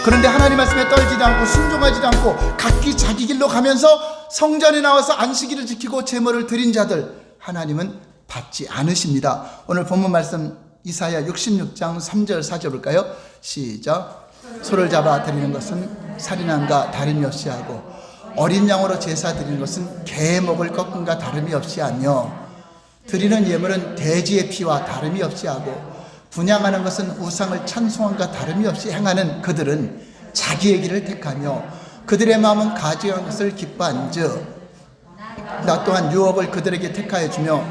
그런데 하나님 말씀에 떨지도 않고 순종하지도 않고 각기 자기 길로 가면서 성전에 나와서 안식일을 지키고 제물을 드린 자들, 하나님은 받지 않으십니다. 오늘 본문 말씀 이사야 66장 3절 4절 볼까요? 시작. 소를 잡아 드리는 것은 살인함과 다름이 없이 하고 어린 양으로 제사 드리는 것은 개의 목을 꺾음과 다름이 없이 하며 드리는 예물은 돼지의 피와 다름이 없이 하고 분향하는 것은 우상을 찬송함과 다름이 없이 행하는 그들은 자기의 길을 택하며 그들의 마음은 가증한 것을 기뻐한즉 나 또한 유업을 그들에게 택하여 주며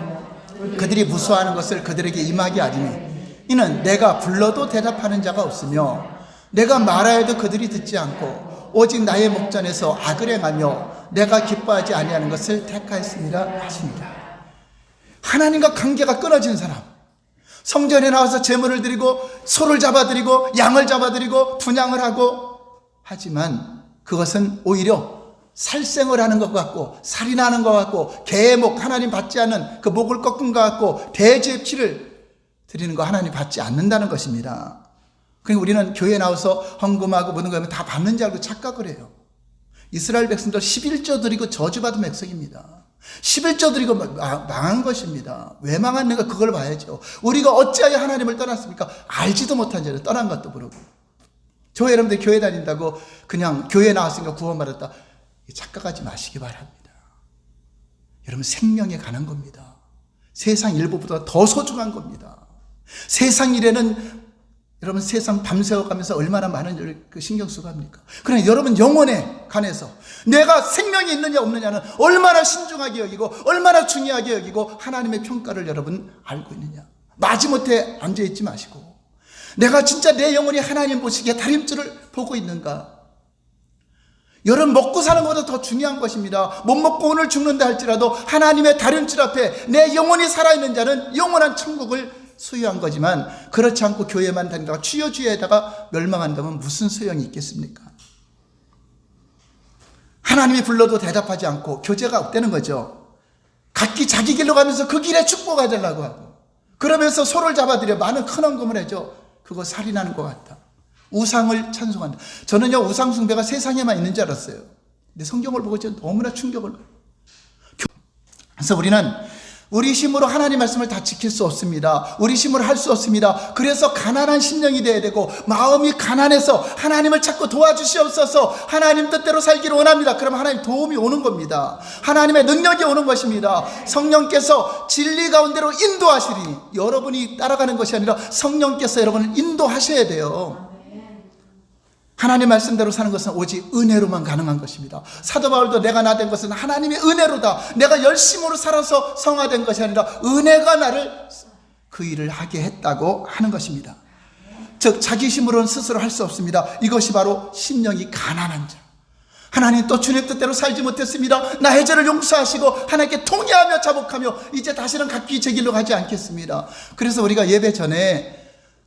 그들이 무수하는 것을 그들에게 임하게 하리니 이는 내가 불러도 대답하는 자가 없으며 내가 말하여도 그들이 듣지 않고 오직 나의 목전에서 악을 행하며 내가 기뻐하지 아니하는 것을 택하였습니다 하십니다. 하나님과 관계가 끊어진 사람, 성전에 나와서 제물을 드리고 소를 잡아드리고 양을 잡아드리고 분향을 하고 하지만 그것은 오히려 살생을 하는 것 같고 살인하는 것 같고 개의 목, 하나님 받지 않는 그 목을 꺾은 것 같고 돼지의 피를 드리는 거 하나님 받지 않는다는 것입니다. 그러니까 우리는 교회에 나와서 헌금하고 모든 거 하면 다 받는 줄 알고 착각을 해요. 이스라엘 백성들 11조 드리고 저주받은 백성입니다. 11조 드리고 망한 것입니다. 왜 망했는가 그걸 봐야죠. 우리가 어찌하여 하나님을 떠났습니까? 알지도 못한 죄를 떠난 것도 모르고. 저 여러분들 교회 다닌다고 그냥 교회 나왔으니까 구원받았다, 착각하지 마시기 바랍니다. 여러분 생명에 관한 겁니다. 세상 일부보다 더 소중한 겁니다. 세상 일에는 여러분 세상 밤새워가면서 얼마나 많은 일을 신경 쓰고 합니까? 그러나 여러분 영혼에 관해서 내가 생명이 있느냐 없느냐는 얼마나 신중하게 여기고 얼마나 중요하게 여기고 하나님의 평가를 여러분 알고 있느냐. 마지못해 앉아있지 마시고 내가 진짜 내 영혼이 하나님 보시기에 다림줄을 보고 있는가. 여러분 먹고 사는 것보다 더 중요한 것입니다. 못 먹고 오늘 죽는다 할지라도 하나님의 다림줄 앞에 내 영혼이 살아있는 자는 영원한 천국을 소유한 거지만 그렇지 않고 교회만 다니다가 주여주여에다가 멸망한다면 무슨 소용이 있겠습니까? 하나님이 불러도 대답하지 않고 교제가 없다는 거죠. 각기 자기 길로 가면서 그 길에 축복하려고 하고 그러면서 소를 잡아들여 많은 큰 헌금을 해줘. 그거 살인하는 것 같다. 우상을 찬송한다. 저는요 우상 숭배가 세상에만 있는 줄 알았어요. 근데 성경을 보고 저는 너무나 충격을 받아요. 그래서 우리는 우리 힘으로 하나님 말씀을 다 지킬 수 없습니다. 우리 힘으로 할 수 없습니다. 그래서 가난한 심령이 되어야 되고 마음이 가난해서 하나님을 찾고 도와주시옵소서, 하나님 뜻대로 살기를 원합니다. 그러면 하나님 도움이 오는 겁니다. 하나님의 능력이 오는 것입니다. 성령께서 진리 가운데로 인도하시리니 여러분이 따라가는 것이 아니라 성령께서 여러분을 인도하셔야 돼요. 하나님 말씀대로 사는 것은 오직 은혜로만 가능한 것입니다. 사도 바울도 내가 나 된 것은 하나님의 은혜로다. 내가 열심으로 살아서 성화된 것이 아니라 은혜가 나를 그 일을 하게 했다고 하는 것입니다. 즉 자기 힘으로는 스스로 할 수 없습니다. 이것이 바로 심령이 가난한 자. 하나님 또 주님 뜻대로 살지 못했습니다. 나의 죄를 용서하시고 하나님께 통회하며 자복하며 이제 다시는 각기 제 길로 가지 않겠습니다. 그래서 우리가 예배 전에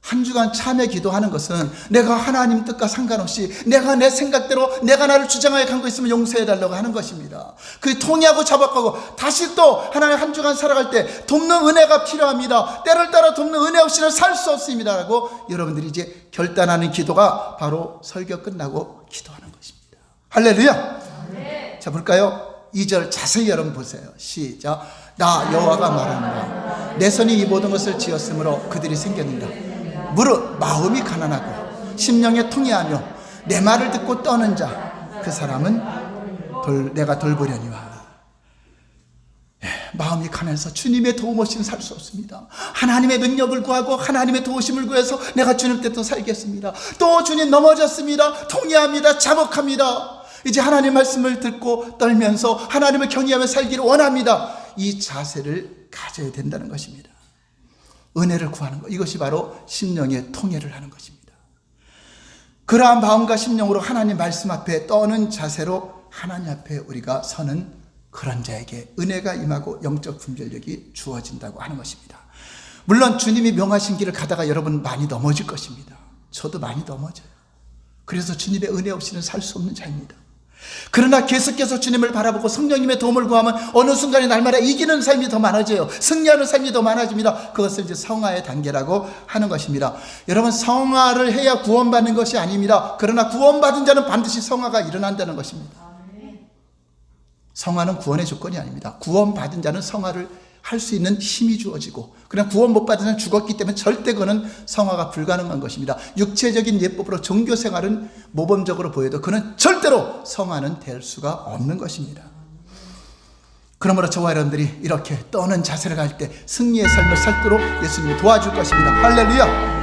한 주간 참회 기도하는 것은 내가 하나님 뜻과 상관없이 내가 내 생각대로 내가 나를 주장하여 간 거 있으면 용서해달라고 하는 것입니다. 그 통회하고 자복하고 다시 또 하나님 한 주간 살아갈 때 돕는 은혜가 필요합니다. 때를 따라 돕는 은혜 없이는 살 수 없습니다 라고 여러분들이 이제 결단하는 기도가 바로 설교 끝나고 기도하는 것입니다. 할렐루야. 네. 자 볼까요? 2절 자세히 여러분 보세요. 시작. 나 여호와가 말한다. 내 손이 이 모든 것을 지었으므로 그들이 생겼는가. 무릇 마음이 가난하고 심령에 통회하며 내 말을 듣고 떠는 자 그 사람은 내가 돌보려니와. 마음이 가난해서 주님의 도움 없이는 살 수 없습니다. 하나님의 능력을 구하고 하나님의 도우심을 구해서 내가 주님 뜻대로 살겠습니다. 또 주님 넘어졌습니다. 통회합니다. 자복합니다. 이제 하나님 말씀을 듣고 떨면서 하나님을 경외하며 살기를 원합니다. 이 자세를 가져야 된다는 것입니다. 은혜를 구하는 것, 이것이 바로 심령의 통회를 하는 것입니다. 그러한 마음과 심령으로 하나님 말씀 앞에 떠는 자세로 하나님 앞에 우리가 서는 그런 자에게 은혜가 임하고 영적 분별력이 주어진다고 하는 것입니다. 물론 주님이 명하신 길을 가다가 여러분 많이 넘어질 것입니다. 저도 많이 넘어져요. 그래서 주님의 은혜 없이는 살 수 없는 자입니다. 그러나 계속해서 주님을 바라보고 성령님의 도움을 구하면 어느 순간에 날마다 이기는 삶이 더 많아져요. 승리하는 삶이 더 많아집니다. 그것을 이제 성화의 단계라고 하는 것입니다. 여러분, 성화를 해야 구원받는 것이 아닙니다. 그러나 구원받은 자는 반드시 성화가 일어난다는 것입니다. 성화는 구원의 조건이 아닙니다. 구원받은 자는 성화를 할 수 있는 힘이 주어지고, 그냥 구원 못 받은 자는 죽었기 때문에 절대 그는 성화가 불가능한 것입니다. 육체적인 예법으로 종교 생활은 모범적으로 보여도 그는 절대로 성화는 될 수가 없는 것입니다. 그러므로 저와 여러분들이 이렇게 떠는 자세를 갈 때 승리의 삶을 살도록 예수님이 도와줄 것입니다. 할렐루야.